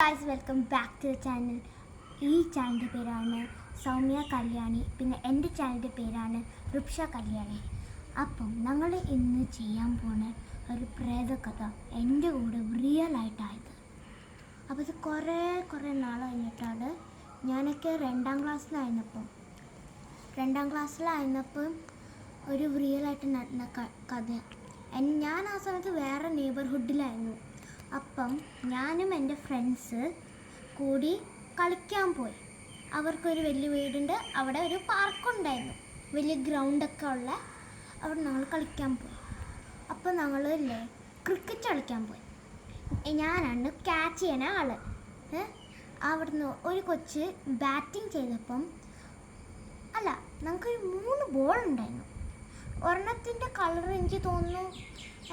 Guys, welcome back to the channel. ഈ ചാനലിൻ്റെ പേരാണ് സൗമ്യ കല്യാണി. പിന്നെ എൻ്റെ ചാനലിൻ്റെ പേരാണ് റുപ്ഷ കല്യാണി. അപ്പം ഞങ്ങൾ ഇന്ന് ചെയ്യാൻ പോണ ഒരു പ്രേതകഥ എൻ്റെ കൂടെ റിയൽ ആയിട്ടായത്. അപ്പോൾ ഇത് കുറേ നാൾ കഴിഞ്ഞിട്ടാണ്. ഞാനൊക്കെ രണ്ടാം ക്ലാസ്സിലായിരുന്നപ്പം ഒരു റിയലായിട്ട് നടന്ന കഥ. ഞാൻ ആ സമയത്ത് വേറെ നെയ്ബർഹുഡിലായിരുന്നു. അപ്പം ഞാനും എൻ്റെ ഫ്രണ്ട്സ് കൂടി കളിക്കാൻ പോയി. അവർക്കൊരു വലിയ വീടുണ്ട്, അവിടെ ഒരു പാർക്കുണ്ടായിരുന്നു, വലിയ ഗ്രൗണ്ടൊക്കെ ഉള്ള. അവിടെ ഞങ്ങൾ കളിക്കാൻ പോയി. അപ്പം ഞങ്ങളില്ലേ ക്രിക്കറ്റ് കളിക്കാൻ പോയി. ഞാനാണ് ക്യാച്ച് ചെയ്യണ ആൾ. അവിടുന്ന് ഒരു കൊച്ച് ബാറ്റിംഗ് ചെയ്തപ്പം ഞങ്ങൾക്കൊരു 3 ബോൾ ഉണ്ടായിരുന്നു. ഒരെണ്ണത്തിൻ്റെ കളർ എനിക്ക് തോന്നുന്നു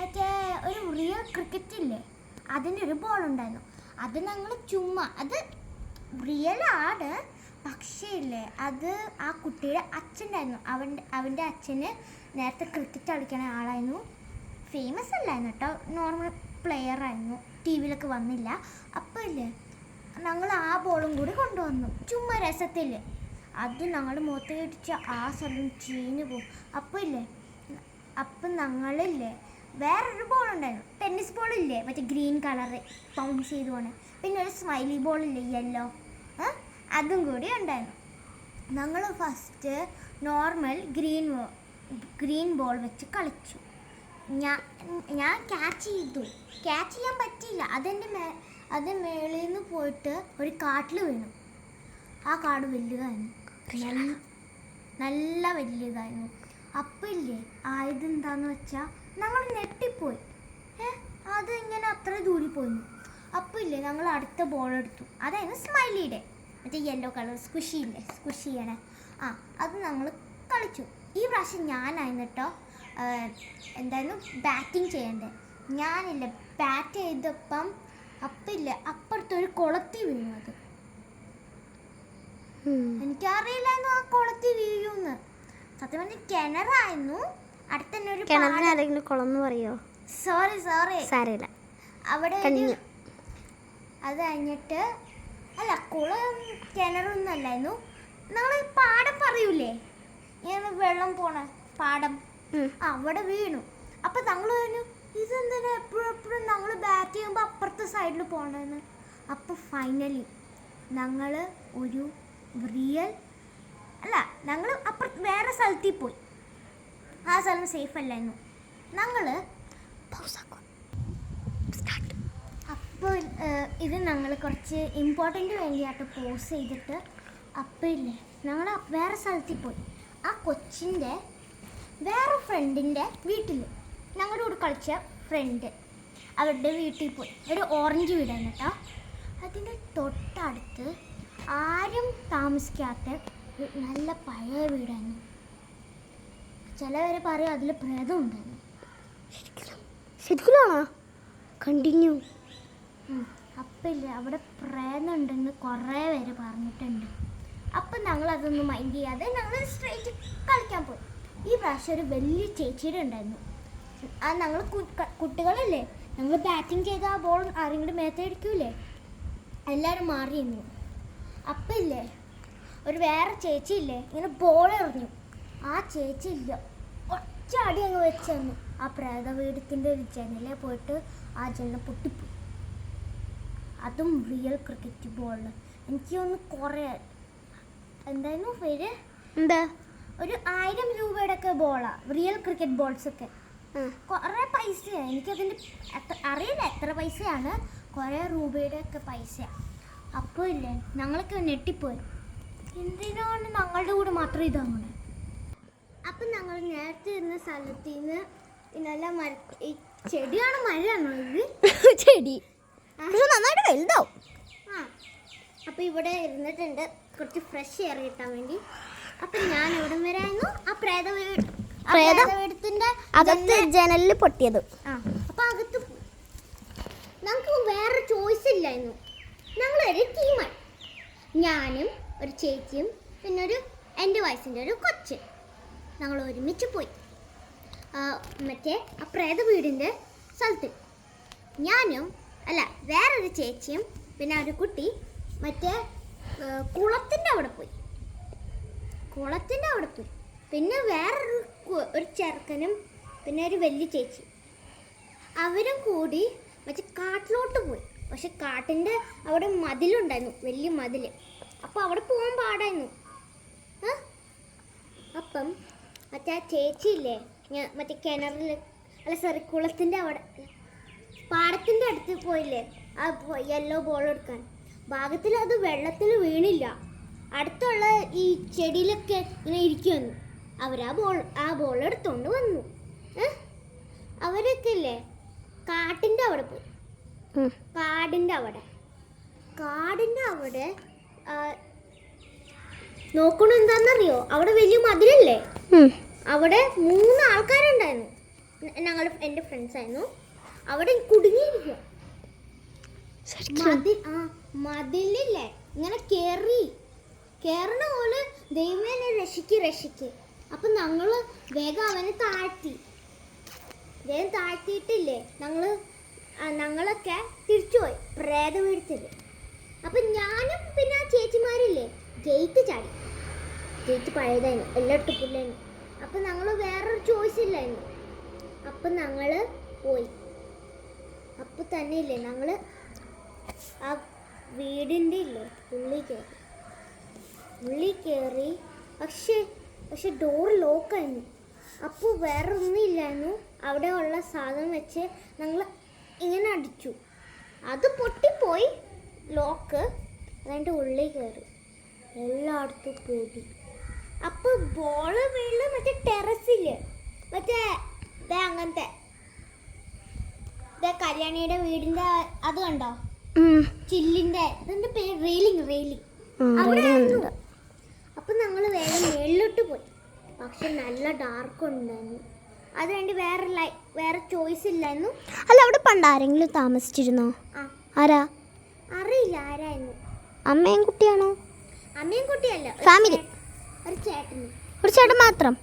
മറ്റേ ഒരു റിയൽ ക്രിക്കറ്റ് ഇല്ലേ, അതിൻ്റെ ഒരു ബോൾ ഉണ്ടായിരുന്നു. അത് ഞങ്ങൾ ചുമ്മാ, അത് റിയൽ ആണ്, പക്ഷേ ഇല്ലേ അത് ആ കുട്ടിയുടെ അച്ഛനായിരുന്നു. അവൻ്റെ അച്ഛന് നേരത്തെ ക്രിക്കറ്റ് കളിക്കണ ആളായിരുന്നു. ഫേമസ് അല്ലായിരുന്നു കേട്ടോ, നോർമൽ പ്ലെയർ ആയിരുന്നു, ടി വിയിലൊക്കെ വന്നില്ല. അപ്പോൾ ഇല്ലേ ഞങ്ങൾ ആ ബോളും കൂടി കൊണ്ടുവന്നു, ചുമ്മാ രസത്തിൽ. അത് ഞങ്ങൾ മുഖത്ത് ഇടിച്ച ആ സ്ഥലം ചീഞ്ഞു പോകും. അപ്പം ഞങ്ങളില്ലേ വേറൊരു ബോൾ ഉണ്ടായിരുന്നു, ടെന്നീസ് ബോളില്ലേ, മറ്റേ ഗ്രീൻ കളറ് ബൗൺസ് ചെയ്ത് പോണേ. പിന്നെ ഒരു സ്മൈലി ബോളില്ലേ യെല്ലോ, അതും കൂടി ഉണ്ടായിരുന്നു. ഞങ്ങൾ ഫസ്റ്റ് നോർമൽ ഗ്രീൻ ബോൾ വെച്ച് കളിച്ചു. ഞാൻ ക്യാച്ച് ചെയ്യാൻ പറ്റിയില്ല. അത് മേളിൽ നിന്ന് പോയിട്ട് ഒരു കാട്ടിൽ വീണു. ആ കാട് വലുതായിരുന്നു, നല്ല വലിയതായിരുന്നു. അപ്പം ഇല്ലേ ആയതെന്താന്ന് വെച്ചാൽ ഞങ്ങൾ ഞെട്ടിപ്പോയി. അത് ഇങ്ങനെ അത്ര ദൂരി പോയിരുന്നു. അപ്പം ഇല്ലേ ഞങ്ങൾ അടുത്ത ബോൾ എടുത്തു. അതായിരുന്നു സ്മൈലിയുടെ മറ്റേ യെല്ലോ കളർ സ്ക്വിഷി ചെയ്യണേ. അത് ഞങ്ങൾ കളിച്ചു. ഈ പ്രാവശ്യം ഞാനായിരുന്നു കേട്ടോ എന്തായിരുന്നു ബാറ്റിംഗ് ചെയ്യണ്ടേ. ഞാനില്ലേ ബാറ്റ് ചെയ്തപ്പം അപ്പുറത്തൊരു കുളത്തിൽ വീണു. അത് എനിക്കറിയില്ലായിരുന്നു ആ കുളത്തിൽ വീഴുന്ന്. സത്യം പറഞ്ഞ കിണറായിരുന്നു. അടുത്ത തന്നെ ഒരു കുളം എന്ന് പറയോ? സോറി സാരമില്ല. അവിടെ അത് കഴിഞ്ഞിട്ട് കുളം കിണറൊന്നും അല്ലായിരുന്നു. ഞങ്ങൾ പാടം പറയൂലേ, ഇങ്ങനെ വെള്ളം പോണ പാടം, അവിടെ വീണു. അപ്പം ഞങ്ങൾ പറഞ്ഞു ഇതെന്തിനാ എപ്പോഴും ഞങ്ങൾ ബാറ്റ് ചെയ്യുമ്പോൾ അപ്പുറത്തെ സൈഡിൽ പോകണമെന്ന്. അപ്പോൾ ഫൈനലി ഞങ്ങൾ ഒരു ഞങ്ങൾ അപ്പുറത്ത് വേറെ സ്ഥലത്തിൽ പോയി. ആ സ്ഥലം സേഫ് അല്ലായിരുന്നു. ഞങ്ങൾ അപ്പോൾ ഇത് ഞങ്ങൾ കുറച്ച് ഇമ്പോർട്ടൻ്റ് വേണ്ടിയായിട്ട് പോസ് ചെയ്തിട്ട് അപ്പോൾ ഇല്ലേ ഞങ്ങൾ വേറെ സ്ഥലത്തിൽ പോയി. ആ കൊച്ചിൻ്റെ വേറെ ഫ്രണ്ടിൻ്റെ വീട്ടിൽ, ഞങ്ങളുടെ കൂടെ കളിച്ച ഫ്രണ്ട്, അവരുടെ വീട്ടിൽ പോയി. ഒരു ഓറഞ്ച് വീടാണ് കേട്ടോ. അതിൻ്റെ തൊട്ടടുത്ത് ആരും താമസിക്കാത്ത നല്ല പഴയ വീടായിരുന്നു. ചിലവരെ പറയും അതിൽ പ്രേതം ഉണ്ടായിരുന്നു. ശരിക്കും കണ്ടിന്യൂ. അപ്പം ഇല്ലേ അവിടെ പ്രേതം ഉണ്ടെന്ന് കുറേ പേര് പറഞ്ഞിട്ടുണ്ട്. അപ്പം ഞങ്ങളതൊന്നും മൈൻഡ് ചെയ്യാതെ ഞങ്ങൾ സ്ട്രേറ്റ് കളിക്കാൻ പോയി. ഈ പ്രാവശ്യം ഒരു വലിയ ചേച്ചിയുടെ ഉണ്ടായിരുന്നു. ഞങ്ങൾ കുട്ടികളല്ലേ, ഞങ്ങൾ ബാറ്റിംഗ് ചെയ്ത ആ ബോൾ ആരെങ്കിലും മേത്തടിക്കൂലേ, എല്ലാവരും മാറിയിരുന്നു. അപ്പം ഇല്ലേ ഒരു വേറെ ചേച്ചി ഇല്ലേ ഇങ്ങനെ ബോൾ എറിഞ്ഞു. ആ ചേച്ചി ഇല്ല ഒറ്റ അടി അങ്ങ് വെച്ച് തന്നു. ആ പ്രേത വീടത്തിൻ്റെ ഒരു ജനലെ പോയിട്ട് ആ ജനൽ പൊട്ടിപ്പോയി. അതും റിയൽ ക്രിക്കറ്റ് ബോളിൽ. എനിക്ക് ഒന്ന് കുറേ എന്തായിരുന്നു പേര്, ഒരു 1000 രൂപയുടെ ഒക്കെ ബോളാണ് റിയൽ ക്രിക്കറ്റ് ബോൾസൊക്കെ. കുറേ പൈസയാണ്. എനിക്കതിൻ്റെ അറിയില്ല എത്ര പൈസയാണ്, കുറേ രൂപയുടെ ഒക്കെ പൈസയാണ്. അപ്പോൾ ഇല്ലേ ഞങ്ങളൊക്കെ ഞെട്ടിപ്പോയി, എന്തിനാണ് ഞങ്ങളുടെ കൂടെ മാത്രം ഇതാവണേ. അപ്പം ഞങ്ങൾ നേരത്തെ ഇരുന്ന സ്ഥലത്ത് നിന്ന് നല്ല ഈ ചെടിയാണ്, മരയാണോ ഇത്? ചെടി നന്നായിട്ട് വലുതാവും. അപ്പം ഇവിടെ ഇരുന്നിട്ടുണ്ട് കുറച്ച് ഫ്രഷ് എയർ കിട്ടാൻ വേണ്ടി. അപ്പം ഞാൻ എവിടെ വരായിരുന്നു, ആ പ്രേതവീടത്തിൻ്റെ അകത്ത് ജനലിൽ പൊട്ടിയത്. അപ്പം അകത്ത് ഞങ്ങൾക്ക് വേറെ ചോയ്സ് ഇല്ലായിരുന്നു. ഞങ്ങളൊരു ടീമായി, ഞാനും ഒരു ചേച്ചിയും പിന്നെ എൻ്റെ വയസ്സിൻ്റെ ഒരു കൊച്ച്. ഞങ്ങൾ ഒരുമിച്ച് പോയി മറ്റേ ആ പ്രേത വീടിൻ്റെ സ്ഥലത്ത്. ഞാനും വേറൊരു ചേച്ചിയും പിന്നെ ഒരു കുട്ടി മറ്റേ കുളത്തിൻ്റെ അവിടെ പോയി. പിന്നെ വേറൊരു ഒരു ചെറുക്കനും പിന്നെ ഒരു വലിയ ചേച്ചി അവരും കൂടി മറ്റേ കാട്ടിലോട്ട് പോയി. പക്ഷെ കാട്ടിൻ്റെ അവിടെ മതിലുണ്ടായിരുന്നു, വലിയ മതിൽ. അപ്പോൾ അവിടെ പോകാൻ പാടായിരുന്നു. അപ്പം മറ്റേ ആ ചേച്ചിയില്ലേ, മറ്റേ കിണറിൽ കുളത്തിൻ്റെ അവിടെ പാടത്തിൻ്റെ അടുത്ത് പോയില്ലേ ആ യെല്ലോ ബോൾ എടുക്കാൻ. ഭാഗത്തിൽ അത് വെള്ളത്തിൽ വീണില്ല. അടുത്തുള്ള ഈ ചെടിയിലൊക്കെ ഇങ്ങനെ ഇരിക്കുമെന്നു. അവർ ആ ബോൾ എടുത്തുകൊണ്ട് വന്നു. അവരൊക്കെ ഇല്ലേ കാട്ടിൻ്റെ അവിടെ പോയി. കാടിൻ്റെ അവിടെ നോക്കണ എന്താണെന്നറിയോ, അവിടെ വലിയ മതിലല്ലേ, അവിടെ 3 ആൾക്കാരുണ്ടായിരുന്നു. എൻ്റെ ഫ്രണ്ട്സ് ആയിരുന്നു. അവിടെ കുടുങ്ങിയിരിക്കുക. മതിലില്ലേ ഇങ്ങനെ കേറണ പോലെ ദൈവമേ എന്നെ രക്ഷിക്ക്. അപ്പം ഞങ്ങൾ വേഗം അവനെ താഴ്ത്തിയിട്ടില്ലേ ഞങ്ങളൊക്കെ തിരിച്ചുപോയി പ്രേത വീഴ്ത്തില്ല. അപ്പം ഞാനും പിന്നെ ആ ചേച്ചിമാരില്ലേ ഗേറ്റ് ചാടി. ഗേറ്റ് പഴയതായിരുന്നു, എല്ലായിടത്തും പുല്ലായിരുന്നു. അപ്പം ഞങ്ങൾ വേറൊരു ചോയ്സ് ഇല്ലായിരുന്നു. അപ്പം ഞങ്ങൾ പോയി. അപ്പം തന്നെ ഇല്ലേ ഞങ്ങൾ ആ വീടിൻ്റെ ഇല്ലേ ഉള്ളിൽ കയറി. പക്ഷെ ഡോർ ലോക്കായിരുന്നു. അപ്പോൾ വേറെ ഒന്നുമില്ലായിരുന്നു. അവിടെ ഉള്ള സാധനം വെച്ച് ഞങ്ങൾ ഇങ്ങനെ അടിച്ചു. അത് പൊട്ടിപ്പോയി ലോക്ക്. അതിൻ്റെ ഉള്ളിൽ കയറി എല്ലായിടത്തും പോയി. അപ്പോൾ ബോൾ വീട്ടിൽ മറ്റേ ടെറസില് മറ്റേ അങ്ങനത്തെ കല്യാണിയുടെ വീടിൻ്റെ അത് കണ്ടോ, ചില്ലിൻ്റെ ഇതിൻ്റെ പേര് റെയിലിംഗ് അവിടെ ആയിരുന്നു. അപ്പം ഞങ്ങൾ വേഗം മേളിലോട്ട് പോയി. പക്ഷെ നല്ല ഡാർക്ക് ഉണ്ടായിരുന്നു. അതുകൊണ്ട് വേറെ ചോയ്സ് ഇല്ലായിരുന്നു. അല്ല, അവിടെ പണ്ട് ആരെങ്കിലും താമസിച്ചിരുന്നോ? ആരാ? അറിയില്ല ആരായിരുന്നു. അമ്മയും കുട്ടിയാണോ? അമ്മയും കുട്ടിയല്ല, ഫാമിലി. ഒരു ചേട്ടൻ മാത്രം.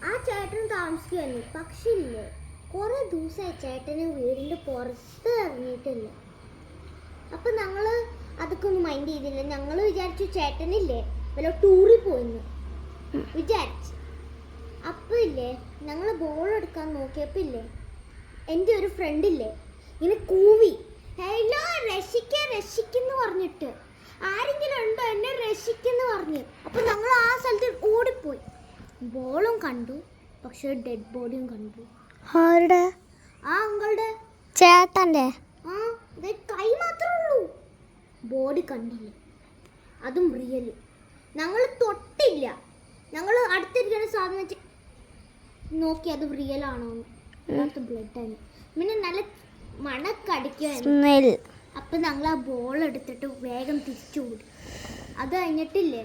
ആ ചേട്ടൻ താമസിക്കുമായിരുന്നു. പക്ഷേ ഇല്ലേ കുറേ ദിവസമായി ചേട്ടന് വീടിൻ്റെ പുറത്ത് ഇറങ്ങിയിട്ടില്ല. അപ്പം ഞങ്ങൾ അതൊക്കെ ഒന്നും മൈൻഡ് ചെയ്തില്ല. ഞങ്ങൾ വിചാരിച്ചു ചേട്ടനില്ലേ വല്ല ടൂറിൽ പോയെന്ന് വിചാരിച്ചു. അപ്പം ഇല്ലേ ഞങ്ങൾ ബോൾ എടുക്കാൻ നോക്കിയപ്പോൾ ഇല്ലേ എൻ്റെ ഒരു ഫ്രണ്ടില്ലേ ഇങ്ങനെ കൂവി, ഹലോ രക്ഷിക്കെന്ന് പറഞ്ഞിട്ട്, ആരെങ്കിലും ഉണ്ടോ എന്നെ രക്ഷിക്കെന്ന് പറഞ്ഞ്. അപ്പം ഞങ്ങൾ ആ സ്ഥലത്ത് ഓടിപ്പോയി. ബോളും കണ്ടു, പക്ഷെ ഡെഡ് ബോഡിയും കണ്ടു. ആരുടെ? ആ അങ്കളുടെ ചേട്ടൻ്റെ. കൈ മാത്രമേ ഉള്ളൂ, ബോഡി കണ്ടില്ല. അതും റിയല്. ഞങ്ങൾ തൊട്ടില്ല. ഞങ്ങൾ അടുത്തിരിക്കുന്ന സാധനം വെച്ച് നോക്കി അത് റിയൽ ആണോ എന്ന്. ബ്ലഡാണ്. പിന്നെ നല്ല മണക്കടിക്കുമായിരുന്നു. അപ്പം ഞങ്ങൾ ആ ബോൾ എടുത്തിട്ട് വേഗം തിരിച്ചു ഓടി. അത് കഴിഞ്ഞിട്ടില്ലേ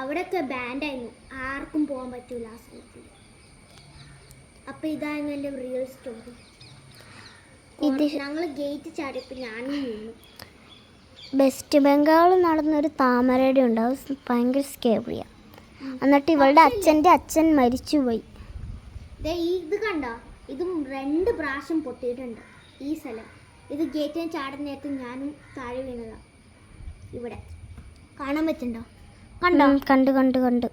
അവിടെയൊക്കെ ബാൻഡായിരുന്നു, ആർക്കും പോകാൻ പറ്റൂല ആ സ്ഥലത്തിൽ. അപ്പം ഇതായിരുന്നു എൻ്റെ റിയൽ സ്റ്റോറി. ഞങ്ങൾ ഗേറ്റ് ചാടിയപ്പോൾ ഞാനും നിന്നു. വെസ്റ്റ് ബംഗാൾ നടന്നൊരു താമരയുടെ ഉണ്ട്, അത് ഭയങ്കര സ്കേറിയാണ്. എന്നിട്ട് ഇവളുടെ അച്ഛൻ മരിച്ചുപോയി. ഇത് കണ്ടോ, ഇതും 2 പ്രാവശ്യം പൊട്ടിയിട്ടുണ്ട് ഈ സ്ഥലം. ഇത് ഗേറ്റിന് ചാടുന്ന നേരത്ത് ഞാനും താഴെ വീണതാണ്. ഇവിടെ കാണാൻ പറ്റുന്നുണ്ടോ? കണ്ട്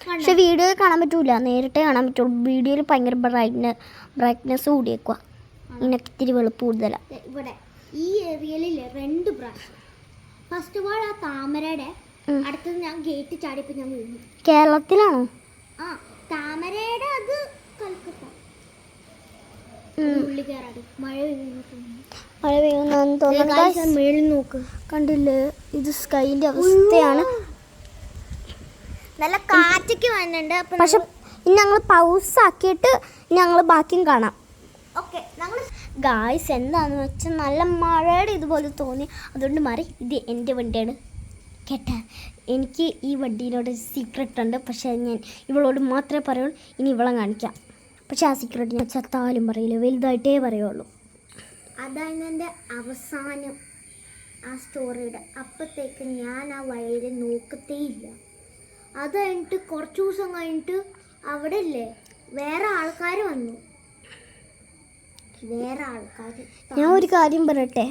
പക്ഷെ വീഡിയോയിൽ കാണാൻ പറ്റൂല, നേരിട്ടേ കാണാൻ പറ്റുള്ളൂ. വീഡിയോയിൽ ഭയങ്കര ബ്രൈറ്റ്നെസ് കൂടിയേക്കുക, ഇതിനൊക്കെ ഇത്തിരി വെളുപ്പ് കൂടുതലാണ്. ഇവിടെ ഈ ഏരിയയിലില്ലേ 2 പ്രാവശ്യം. ഫസ്റ്റ് ഓഫ് ഓൾ ആ താമരയുടെ അടുത്തത് ഞാൻ ഗേറ്റ് ചാടിയപ്പോൾ ഞാൻ വീണു. കേരളത്തിലാണോ? ആ താമരയുടെ അത് കൽക്കട്ട. ഉള്ളി കയറാടി മഴ പെയ്യുന്നു തോന്നുന്നു. മേളിൽ നോക്ക്, കണ്ടില്ലേ? ഇത് സ്കൈൻ്റെ അവസ്ഥയാണ്. നല്ല കാറ്റൊക്കെ വന്നിട്ടുണ്ട്. പക്ഷെ ഇനി ഞങ്ങൾ പൗസ് ആക്കിയിട്ട് ഞങ്ങൾ ബാക്കിയും കാണാം. ഓക്കെ. ഞങ്ങൾ ഗായ്സ് എന്താണെന്ന് വെച്ചാൽ നല്ല മഴയുടെ ഇതുപോലെ തോന്നി, അതുകൊണ്ട് മാറി. ഇത് എൻ്റെ വണ്ടിയാണ് കേട്ടാ. എനിക്ക് ഈ വണ്ടീനോട് സീക്രട്ട് ഉണ്ട്, പക്ഷേ ഞാൻ ഇവളോട് മാത്രമേ പറയുള്ളൂ. ഇനി ഇവളെ കാണിക്കാം. പക്ഷെ ആ സീക്രട്ട് ഞാൻ ചത്താലും പറയില്ല, വലുതായിട്ടേ പറയുള്ളൂ. അതാണ് എൻ്റെ അവസാനം ആ സ്റ്റോറിയുടെ. അപ്പോഴത്തേക്ക് ഞാൻ ആ വഴിയിൽ നോക്കത്തേയില്ല. അത് കഴിഞ്ഞിട്ട് കുറച്ച് ദിവസം കഴിഞ്ഞിട്ട് അവിടെ ഇല്ലേ വേറെ ആൾക്കാർ വന്നു. വേറെ ആൾക്കാർ. ഞാൻ ഒരു കാര്യം പറയട്ടെ,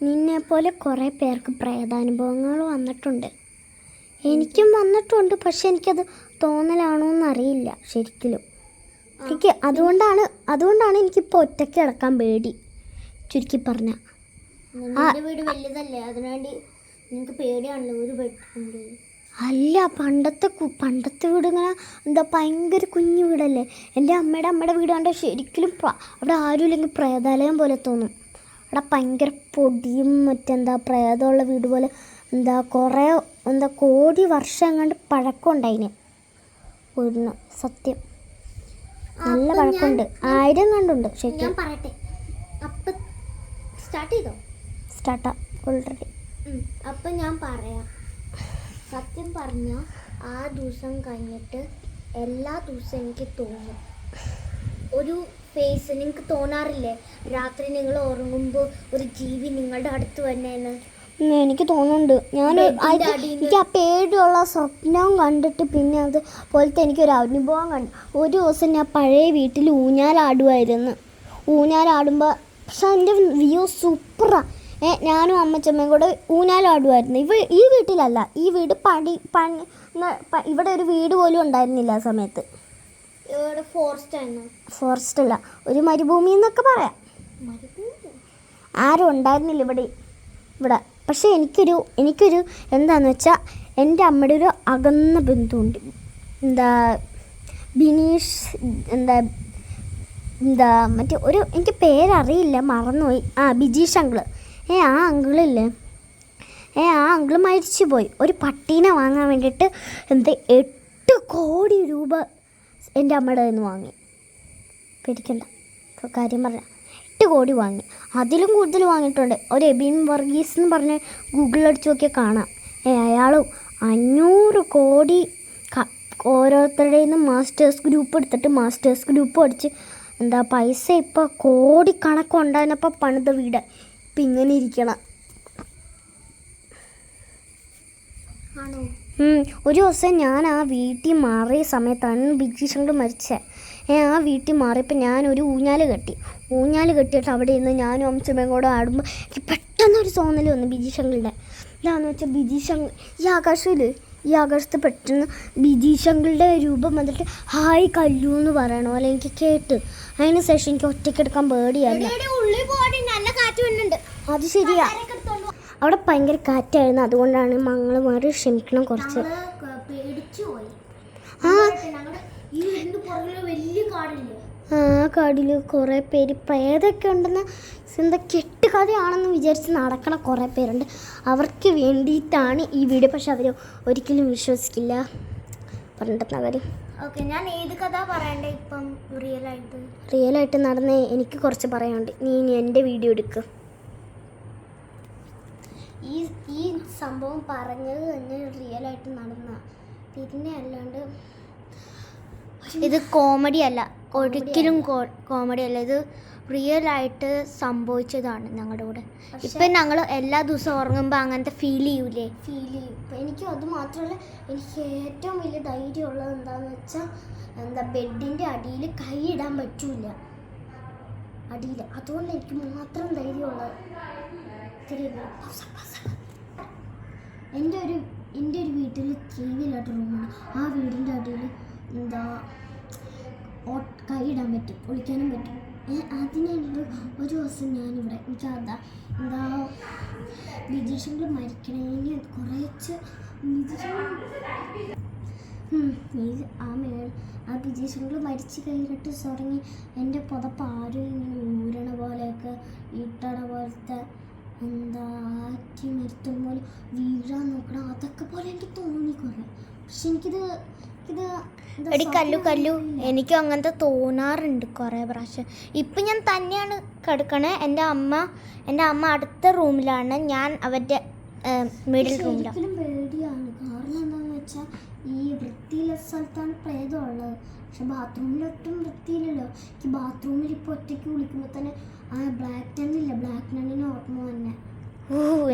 നിന്നെപ്പോലെ കുറേ പേർക്ക് പ്രേതാനുഭവങ്ങൾ വന്നിട്ടുണ്ട്. എനിക്കും വന്നിട്ടുണ്ട്, പക്ഷെ എനിക്കത് തോന്നലാണോ എന്നറിയില്ല ശരിക്കും. എനിക്ക് അതുകൊണ്ടാണ് എനിക്കിപ്പോൾ ഒറ്റയ്ക്ക് കിടക്കാൻ പേടി, ചുരുക്കി പറഞ്ഞ. നിന്റെ വീട് വലുതല്ലേ, അതിനുവേണ്ടി നിനക്ക് പേടിയാണല്ലോ ഒരു ബെഡ്റൂമിൽ. അല്ല, പണ്ടത്തെ വീട് ഇങ്ങനെ എന്താ ഭയങ്കര കുഞ്ഞു വീടല്ലേ. എൻ്റെ അമ്മയുടെ വീട് കണ്ട ശരിക്കും അവിടെ ആരും ഇല്ലെങ്കിൽ പ്രേതാലയം പോലെ തോന്നും. അവിടെ ഭയങ്കര പൊടിയും മറ്റെന്താ പ്രേതമുള്ള വീട് പോലെ എന്താ കുറേ കോടി വർഷം കണ്ട് പഴക്കം ഉണ്ടായിന് വീടിന്. സത്യം നല്ല പഴക്കമുണ്ട്, 1000 കണ്ടുണ്ട് ശരിക്കും. ഞാൻ പറയട്ടെ, അപ്പം സ്റ്റാർട്ട് ചെയ്തോ? സ്റ്റാർട്ടാ ഓൾറെഡി. അപ്പം ഞാൻ പറയാം. സത്യം പറഞ്ഞാൽ ആ ദിവസം കഴിഞ്ഞിട്ട് എല്ലാ ദിവസവും എനിക്ക് തോന്നും ഒരു ഫേസ്. നിങ്ങൾക്ക് തോന്നാറില്ലേ രാത്രി നിങ്ങൾ ഉറങ്ങുമ്പോൾ ഒരു ജീവി നിങ്ങളുടെ അടുത്ത് വന്നേന്ന്? എനിക്ക് തോന്നുന്നുണ്ട്. എനിക്ക് ആ പേടിയുള്ള സ്വപ്നം കണ്ടിട്ട് പിന്നെ അതുപോലത്തെ എനിക്കൊരു അനുഭവം കണ്ടു. ഒരു ദിവസം ഞാൻ പഴയ വീട്ടിൽ ഊഞ്ഞാലാടുമായിരുന്നു. ഊഞ്ഞാലാടുമ്പോൾ പക്ഷെ എൻ്റെ വ്യൂ സൂപ്പറാണ്. ഞാനും അമ്മച്ചമ്മയും കൂടെ ഊഞ്ഞാലാടുമായിരുന്നു. ഈ വീട്ടിലല്ല, ഈ വീട് ഇവിടെ ഒരു വീട് പോലും ഉണ്ടായിരുന്നില്ല ആ സമയത്ത്. ഫോറസ്റ്റ് അല്ല, ഒരു മരുഭൂമി എന്നൊക്കെ പറയാം. ആരും ഉണ്ടായിരുന്നില്ല ഇവിടെ. പക്ഷേ എനിക്കൊരു എന്താണെന്ന് വെച്ചാൽ എൻ്റെ അമ്മയുടെ ഒരു അകന്ന ബന്ധുവുണ്ട്. ബിനീഷ് മറ്റേ എനിക്ക് പേരറിയില്ല, മറന്നുപോയി. ബിജീഷ് അങ്കിള്. ആ അങ്കിളില്ലേ, ആ അങ്കിള് മരിച്ചു പോയി. ഒരു പട്ടീനെ വാങ്ങാൻ വേണ്ടിയിട്ട് 8 കോടി രൂപ എൻ്റെ അമ്മയുടെ കയ്യിൽ നിന്ന് വാങ്ങി. പേടിക്കണ്ട, കാര്യം പറഞ്ഞ 8 കോടി വാങ്ങി. അതിലും കൂടുതൽ വാങ്ങിയിട്ടുണ്ട്. ഒരു എബിൻ വർഗീസ് എന്ന് പറഞ്ഞ് ഗൂഗിളിലടിച്ച് നോക്കിയാൽ കാണാം. അയാൾ 500 കോടി ഓരോരുത്തരുടെ നിന്ന് മാസ്റ്റേഴ്സ് ഗ്രൂപ്പ് എടുത്തിട്ട് മാസ്റ്റേഴ്സ് ഗ്രൂപ്പ് അടിച്ച് പൈസ ഇപ്പോൾ കോടിക്കണക്കുണ്ടായിരുന്നപ്പോൾ പണിത വീട് ഇപ്പം ഇങ്ങനെ ഇരിക്കണം. ആണോ? ഒരു ദിവസം ഞാൻ ആ വീട്ടിൽ മാറിയ സമയത്താണ് ബിജീഷ് അങ്കിൾ മരിച്ചത്. ആ വീട്ടിൽ മാറിയപ്പോൾ ഞാനൊരു ഊഞ്ഞാൽ കെട്ടിയിട്ട് അവിടെ നിന്ന് ഞാനും അമ്മച്ചമ്മയും കൂടെ ആടുമ്പോൾ എനിക്ക് പെട്ടെന്നൊരു തോന്നൽ വന്നു ബിജീഷ് അങ്കിളുടെ. എന്താണെന്ന് വെച്ചാൽ ബിജീഷ് അങ്കിൾ ഈ ആകാശത്ത് പെട്ടെന്ന് ബിജീഷ് അങ്കിളുടെ രൂപം വന്നിട്ട് ഹായ് കല്ലു എന്ന് പറയണ പോലെ എനിക്ക് കേട്ട്. അതിന് ശേഷം എനിക്ക് ഒറ്റയ്ക്ക് എടുക്കാൻ പേടിയായിരുന്നു. അത് ശരിയാ, അവിടെ ഭയങ്കര കാറ്റായിരുന്നു. അതുകൊണ്ടാണ് മംഗളമാര് ക്ഷമിക്കണം കുറച്ച്. കാടിൽ കുറേ പേര് പ്രേതൊക്കെ ഉണ്ടെന്ന് കെട്ടുകഥയാണെന്ന് വിചാരിച്ച് നടക്കണ കുറേ പേരുണ്ട്. അവർക്ക് വേണ്ടിയിട്ടാണ് ഈ വീഡിയോ. പക്ഷെ അവർ ഒരിക്കലും വിശ്വസിക്കില്ല പറഞ്ഞിട്ടുന്ന കാര്യം. ഓക്കെ, ഞാൻ ഏത് കഥ പറയണ്ടേ ഇപ്പം? റിയലായിട്ട് നടന്ന എനിക്ക് കുറച്ച് പറയാനുണ്ട്. നീ എൻ്റെ വീഡിയോ എടുക്കുക. ഈ സംഭവം പറഞ്ഞത് തന്നെ റിയലായിട്ട് നടന്ന, പിന്നെ അല്ലാണ്ട് ഇത് കോമഡി അല്ല, ഒരിക്കലും കോമഡി അല്ല. ഇത് റിയലായിട്ട് സംഭവിച്ചതാണ് ഞങ്ങളുടെ കൂടെ. ഇപ്പം ഞങ്ങൾ എല്ലാ ദിവസവും ഉറങ്ങുമ്പോൾ അങ്ങനത്തെ ഫീൽ ചെയ്യും. ഇപ്പം എനിക്ക് അത് മാത്രമല്ല, എനിക്ക് ഏറ്റവും വലിയ ധൈര്യമുള്ളത് എന്താണെന്ന് വെച്ചാൽ ബെഡിൻ്റെ അടിയിൽ കൈ ഇടാൻ പറ്റൂല അടിയിൽ. അതുകൊണ്ട് എനിക്ക് മാത്രം ധൈര്യമുള്ളത്. എൻ്റെ ഒരു വീട്ടിൽ TV ഇല്ലാത്ത റൂമാണ്. ആ വീടിൻ്റെ അടിയിൽ കൈ ഇടാൻ പറ്റും, ഒളിക്കാനും പറ്റും. അതിനുണ്ട് ഒരു ദിവസം ഞാനിവിടെ എനിക്ക് ബിജീഷ് അങ്കിൾ മരിക്കണേന് കുറച്ച് ബിജീഷ് അങ്കിൾ മരിച്ച് കഴിഞ്ഞിട്ട് തുടങ്ങി എൻ്റെ പുതപ്പ് ആരും ഇങ്ങനെ ഊരണ പോലെയൊക്കെ ഇട്ടണ പോലത്തെ ആറ്റി മരുത്തും പോലെ വീഴാൻ നോക്കണം. അതൊക്കെ പോലെ എനിക്ക് തോന്നി കുറേ. പക്ഷെ എനിക്കിത് കല്ലു എനിക്കും അങ്ങനത്തെ തോന്നാറുണ്ട് കുറേ പ്രാവശ്യം. ഇപ്പം ഞാൻ തന്നെയാണ് കിടക്കണേ. എൻ്റെ അമ്മ അടുത്ത റൂമിലാണ്, ഞാൻ അവരുടെ മിഡിൽ റൂമിലാണ്. പേടിയാണ്. കാരണം എന്താണെന്ന് വെച്ചാൽ ഈ വൃത്തിയില്ല സ്ഥലത്താണ് പ്രേതം ഉള്ളത്. പക്ഷെ ബാത്റൂമിലൊട്ടും വൃത്തിയില്ലല്ലോ. എനിക്ക് ബാത്റൂമിൽ ഇപ്പോൾ ഒറ്റയ്ക്ക് വിളിക്കുമ്പോൾ തന്നെ ബ്ലാക്ക് നണ്ണിനെ ഓർമ്മ തന്നെ.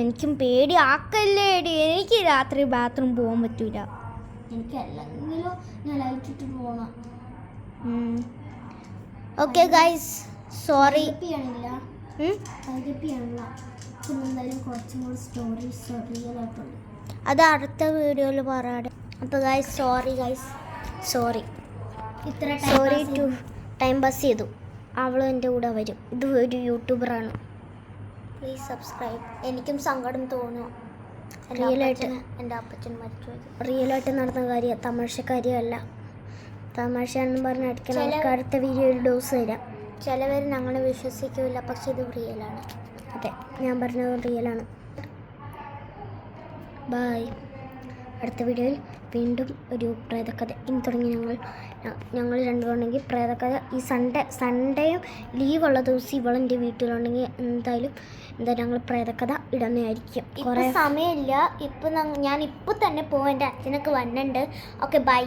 എനിക്കും പേടി ആക്കല്ലേ. എനിക്ക് രാത്രി ബാത്റൂം പോകാൻ പറ്റൂല. എനിക്ക് അല്ലെങ്കിലോ ഞാൻ ലൈറ്റ് ഇട്ട് പോകണം. Okay guys, sorry. ചെയ്യണില്ല, ചെയ്യണില്ല. പിന്നെ എന്തായാലും കുറച്ചും കൂടി സ്റ്റോറീസ് റിയലായിട്ടുണ്ട്. അത് അടുത്ത വീഡിയോയിൽ പറയാം. അപ്പോൾ ഗൈസ് സോറി ഇത്ര സോറി ടു ടൈം പാസ് ചെയ്തു. അവളും എൻ്റെ കൂടെ വരും. ഇത് ഒരു യൂട്യൂബറാണ്. Please subscribe. എനിക്കും സങ്കടം തോന്നുന്നു. റിയലായിട്ട് എൻ്റെ അപ്പച്ചൻ മരിച്ചു. റിയലായിട്ട് നടന്ന കാര്യം, തമാശക്കാരിയല്ല. തമാശയാണെന്ന് പറഞ്ഞ് അടിക്കണം. നമുക്ക് അടുത്ത വീഡിയോ ഒരു ഡോസ് തരാം. ചിലവർ ഞങ്ങളെ വിശ്വസിക്കില്ല, പക്ഷെ ഇത് റിയലാണ്. അതെ, ഞാൻ പറഞ്ഞത് റിയലാണ്. ബായ്. അടുത്ത വീഡിയോയിൽ വീണ്ടും ഒരു പ്രേതകഥ. ഇനി തുടങ്ങി ഞങ്ങൾ രണ്ടുപേരുണ്ടെങ്കിൽ പ്രേതകഥ. ഈ സൺഡേയും ലീവുള്ള ദിവസം ഇവളെൻ്റെ വീട്ടിലുണ്ടെങ്കിൽ എന്തായാലും ഞങ്ങൾ പ്രേതകഥ ഇടുന്നതായിരിക്കും. കുറേ സമയമില്ല. ഞാൻ ഇപ്പോൾ തന്നെ പോകും. എൻ്റെ അച്ഛനൊക്കെ വന്നിട്ടുണ്ട്. Okay, by.